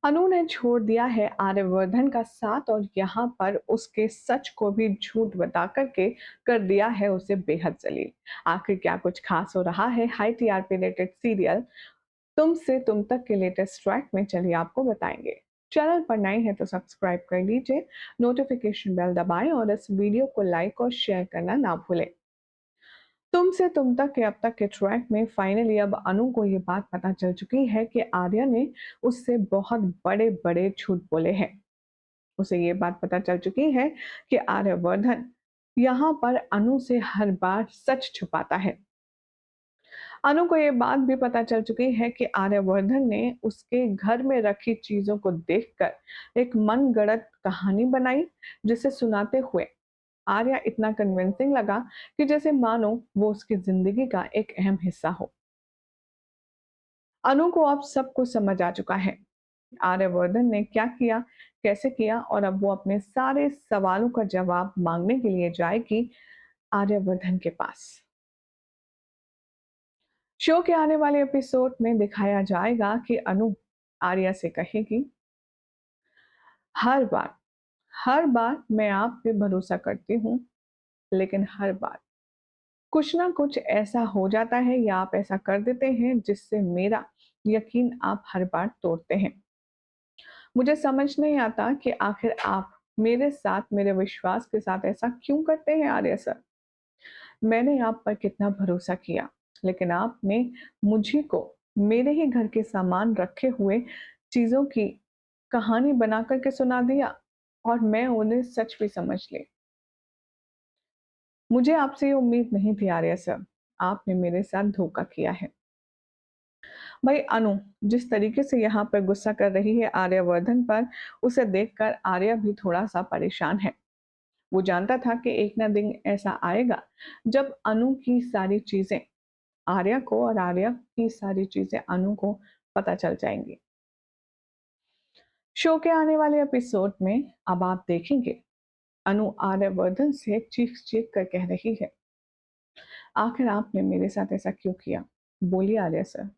अनु ने छोड़ दिया है आर्यवर्धन का साथ और यहाँ पर उसके सच को भी झूठ बता करके कर दिया है उसे बेहद जलील। आखिर क्या कुछ खास हो रहा है हाई टीआरपी रेटेड सीरियल तुमसे तुम तक के लेटेस्ट ट्रैक में, चलिए आपको बताएंगे। चैनल पर नए हैं तो सब्सक्राइब कर लीजिए, नोटिफिकेशन बेल दबाएं और इस वीडियो को लाइक और शेयर करना ना भूलें। तुमसे तुम तक के अब तक के ट्रैक में फाइनली अब अनु को ये बात पता चल चुकी है कि आर्या ने उससे बहुत बड़े बड़े झूठ बोले हैं। उसे ये बात पता चल चुकी है कि आर्यवर्धन यहाँ पर अनु से हर बार सच छुपाता है। अनु को ये बात भी पता चल चुकी है कि आर्यवर्धन ने उसके घर में रखी चीजों को देखकर एक मनगढ़ंत कहानी बनाई, जिसे सुनाते हुए आर्या इतना कन्विंसिंग लगा कि जैसे मानो वो उसकी जिंदगी का एक अहम हिस्सा हो। अनु को अब सब कुछ समझ आ चुका है, आर्यवर्धन ने क्या किया, कैसे किया, और अब वो अपने सारे सवालों का जवाब मांगने के लिए जाएगी आर्यवर्धन के पास। शो के आने वाले एपिसोड में दिखाया जाएगा कि अनु आर्या से कहेगी, हर बार हर बार मैं आप पे भरोसा करती हूँ, लेकिन हर बार कुछ ना कुछ ऐसा हो जाता है या आप ऐसा कर देते हैं जिससे मेरा यकीन आप हर बार तोड़ते हैं। मुझे समझ नहीं आता कि आखिर आप मेरे साथ, मेरे विश्वास के साथ ऐसा क्यों करते हैं आर्य सर। मैंने आप पर कितना भरोसा किया, लेकिन आपने मुझे को मेरे ही घर के सामान रखे हुए चीजों की कहानी बना करके सुना दिया और मैं उन्हें सच भी समझ ली। मुझे आपसे ये उम्मीद नहीं थी आर्य सर, आपने मेरे साथ धोखा किया है। भाई अनु जिस तरीके से यहाँ पर गुस्सा कर रही है आर्यवर्धन पर, उसे देखकर आर्या भी थोड़ा सा परेशान है। वो जानता था कि एक ना दिन ऐसा आएगा जब अनु की सारी चीजें आर्या को और आर्या की सारी चीजें अनु को पता चल जाएंगी। शो के आने वाले एपिसोड में अब आप देखेंगे अनु आर्यवर्धन से चीख चीख कर कह रही है, आखिर आपने मेरे साथ ऐसा क्यों किया? बोलिए आर्या सर,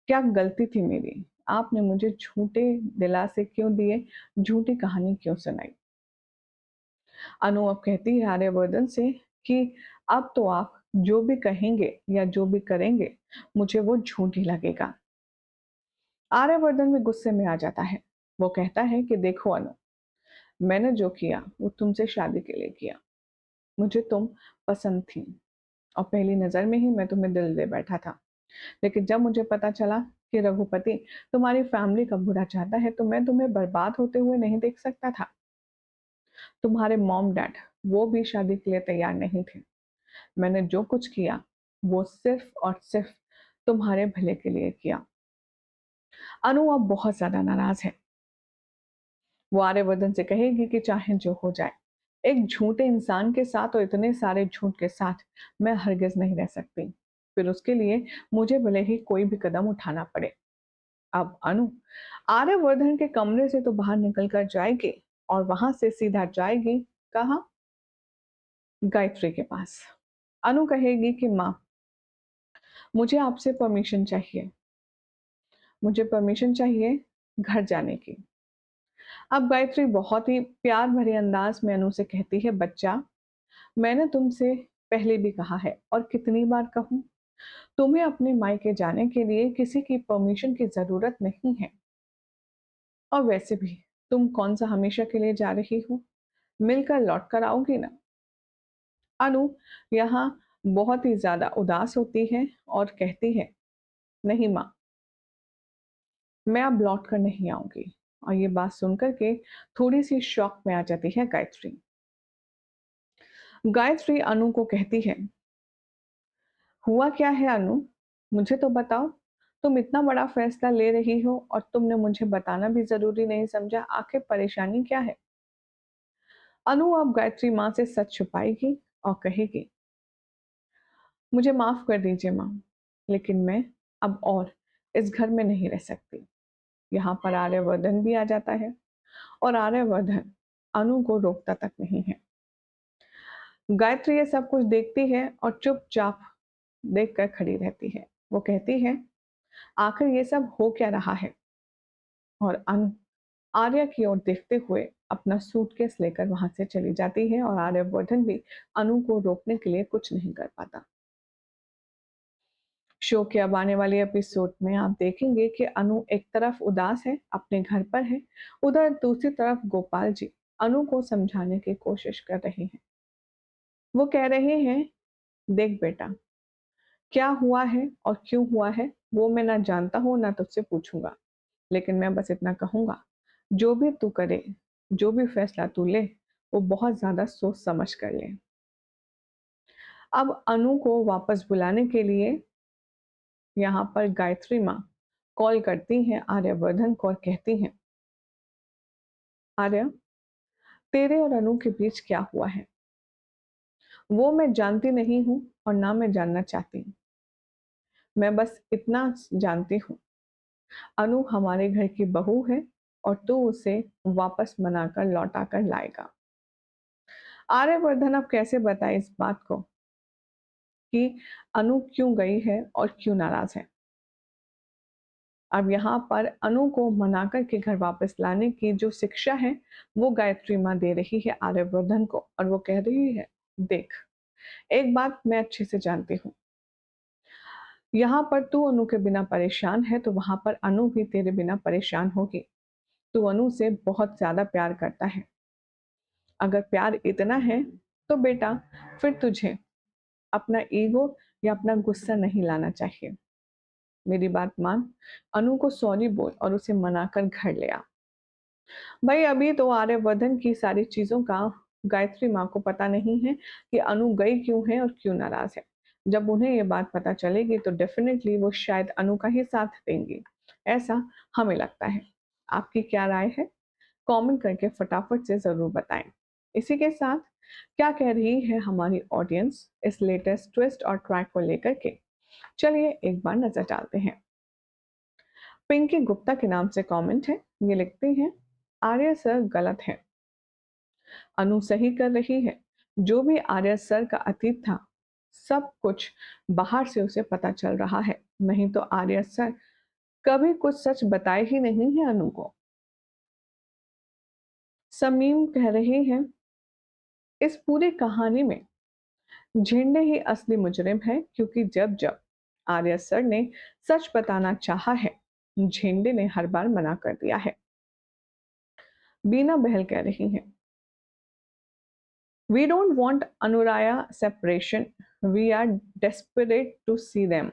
क्या गलती थी मेरी? आपने मुझे झूठे दिलासे क्यों दिए? झूठी कहानी क्यों सुनाई? अनु अब कहती है आर्यवर्धन से कि अब तो आप जो भी कहेंगे या जो भी करेंगे, मुझे वो झूठ ही लगेगा। आर्यवर्धन भी गुस्से में आ जाता है। वो कहता है कि देखो अनु, मैंने जो किया वो तुमसे शादी के लिए किया। मुझे तुम पसंद थी और पहली नजर में ही मैं तुम्हें दिल दे बैठा था। लेकिन जब मुझे पता चला कि रघुपति तुम्हारी फैमिली का बुरा चाहता है, तो मैं तुम्हें बर्बाद होते हुए नहीं देख सकता था। तुम्हारे मॉम डैड वो भी शादी के लिए तैयार नहीं थे। मैंने जो कुछ किया वो सिर्फ और सिर्फ तुम्हारे भले के लिए किया। अनु अब बहुत ज्यादा नाराज है। वो आर्यवर्धन से कहेगी कि चाहे जो हो जाए, एक झूठे इंसान के साथ और इतने सारे झूठ के साथ मैं हरगिज नहीं रह सकती। फिर उसके लिए मुझे भले ही कोई भी कदम उठाना पड़े। अब अनु आर्यवर्धन के कमरे से तो बाहर निकल कर जाएगी और वहां से सीधा जाएगी कहाँ? गायत्री के पास। अनु कहेगी कि माँ, मुझे आपसे परमिशन चाहिए, मुझे परमिशन चाहिए घर जाने की। अब गायत्री बहुत ही प्यार भरे अंदाज में अनु से कहती है, बच्चा, मैंने तुमसे पहले भी कहा है और कितनी बार कहूं, तुम्हें अपने मायके जाने के लिए किसी की परमिशन की जरूरत नहीं है। और वैसे भी तुम कौन सा हमेशा के लिए जा रही हो, मिलकर लौट कर आओगी ना। अनु यहाँ बहुत ही ज्यादा उदास होती है और कहती है, नहीं माँ, मैं अब लौट कर नहीं आऊंगी। और ये बात सुनकर के थोड़ी सी शॉक में आ जाती है गायत्री। गायत्री अनु को कहती है, हुआ क्या है अनु, मुझे तो बताओ। तुम इतना बड़ा फैसला ले रही हो और तुमने मुझे बताना भी जरूरी नहीं समझा, आखिर परेशानी क्या है? अनु अब गायत्री माँ से सच छुपाएगी और कहेगी, मुझे माफ कर दीजिए माँ, लेकिन मैं अब और इस घर में नहीं रह सकती। यहाँ पर आर्यवर्धन भी आ जाता है और आर्यवर्धन अनु को रोकता तक नहीं है। गायत्री ये सब कुछ देखती है और चुपचाप देख कर खड़ी रहती है। वो कहती है, आखिर ये सब हो क्या रहा है? और अनु आर्या की ओर देखते हुए अपना सूटकेस लेकर वहां से चली जाती है और आर्यवर्धन भी अनु को रोकने के लिए कुछ नहीं कर पाता। शो के अब आने वाले एपिसोड में आप देखेंगे कि अनु एक तरफ उदास है, अपने घर पर है, उधर दूसरी तरफ गोपाल जी अनु को समझाने की कोशिश कर रहे हैं। वो कह रहे हैं, देख बेटा, क्या हुआ है और क्यों हुआ है वो मैं ना जानता हूँ ना तुझसे पूछूंगा, लेकिन मैं बस इतना कहूंगा, जो भी तू करे, जो भी फैसला तू ले, वो बहुत ज्यादा सोच समझ कर ले। अब अनु को वापस बुलाने के लिए यहाँ पर गायत्री माँ कॉल करती हैं आर्यवर्धन को और कहती हैं, आर्य, तेरे और अनु के बीच क्या हुआ है वो मैं जानती नहीं हूँ और ना मैं जानना चाहती हूँ। मैं बस इतना जानती हूँ, अनु हमारे घर की बहू है और तू उसे वापस मनाकर लौटा कर लाएगा। आर्यवर्धन अब कैसे बताए इस बात को कि अनु क्यों गई है और क्यों नाराज है। अब यहाँ पर अनु को मनाकर के घर वापस लाने की जो शिक्षा है वो गायत्री माँ दे रही है आर्यवर्धन को, और वो कह रही है, देख, एक बात मैं अच्छे से जानती हूँ, यहाँ पर तू अनु के बिना परेशान है तो वहां पर अनु भी तेरे बिना परेशान होगी। तू अनु से बहुत ज्यादा प्यार करता है, अगर प्यार इतना है तो बेटा फिर तुझे अपना ईगो या अपना गुस्सा नहीं लाना चाहिए। मेरी बात मान, अनु को सॉरी बोल और उसे मनाकर घर ले आ। भाई अभी तो आर्यवर्धन की सारी चीजों का गायत्री माँ को पता नहीं है कि अनु गई क्यों है और क्यों नाराज है। जब उन्हें ये बात पता चलेगी तो डेफिनेटली वो शायद अनु का ही साथ देंगी, ऐसा हमें लगता है। आपकी क्या राय है, कमेंट करके फटाफट से जरूर बताएं। इसी के साथ क्या कह रही है हमारी ऑडियंस इस लेटेस्ट ट्विस्ट और ट्रैक को लेकर के, चलिए एक बार नजर डालते हैं। पिंकी गुप्ता के नाम से कमेंट है, ये लिखते हैं, आर्य सर गलत है, अनु सही कर रही है। जो भी आर्य सर का अतीत था सब कुछ बाहर से उसे पता चल रहा है, नहीं तो आर्य सर कभी कुछ सच बताए ही नहीं है अनु को। समीम कह रही हैं, इस पूरी कहानी में झेंडे ही असली मुजरिम है, क्योंकि जब जब आर्य सर ने सच बताना चाहा है झेंडे ने हर बार मना कर दिया है। बीना बहल कह रही हैं, वी डोंट वांट अनुराया separation, we are desperate to see them.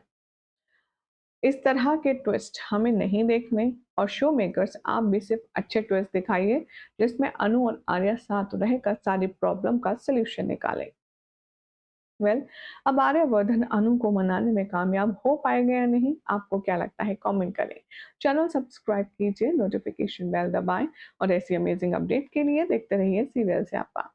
इस तरह के ट्विस्ट हमें नहीं देखने, और शो मेकर्स आप भी सिर्फ अच्छे ट्विस्ट दिखाइए जिसमें अनु और आर्या साथ रहकर सारी प्रॉब्लम का सलूशन निकाले। वेल, अब आर्यवर्धन अनु को मनाने में कामयाब हो पाएगा या नहीं, आपको क्या लगता है, कमेंट करें। चैनल सब्सक्राइब कीजिए, नोटिफिकेशन बेल दबाएं और ऐसी अमेजिंग अपडेट के लिए देखते रहिए सीरियल से आपा।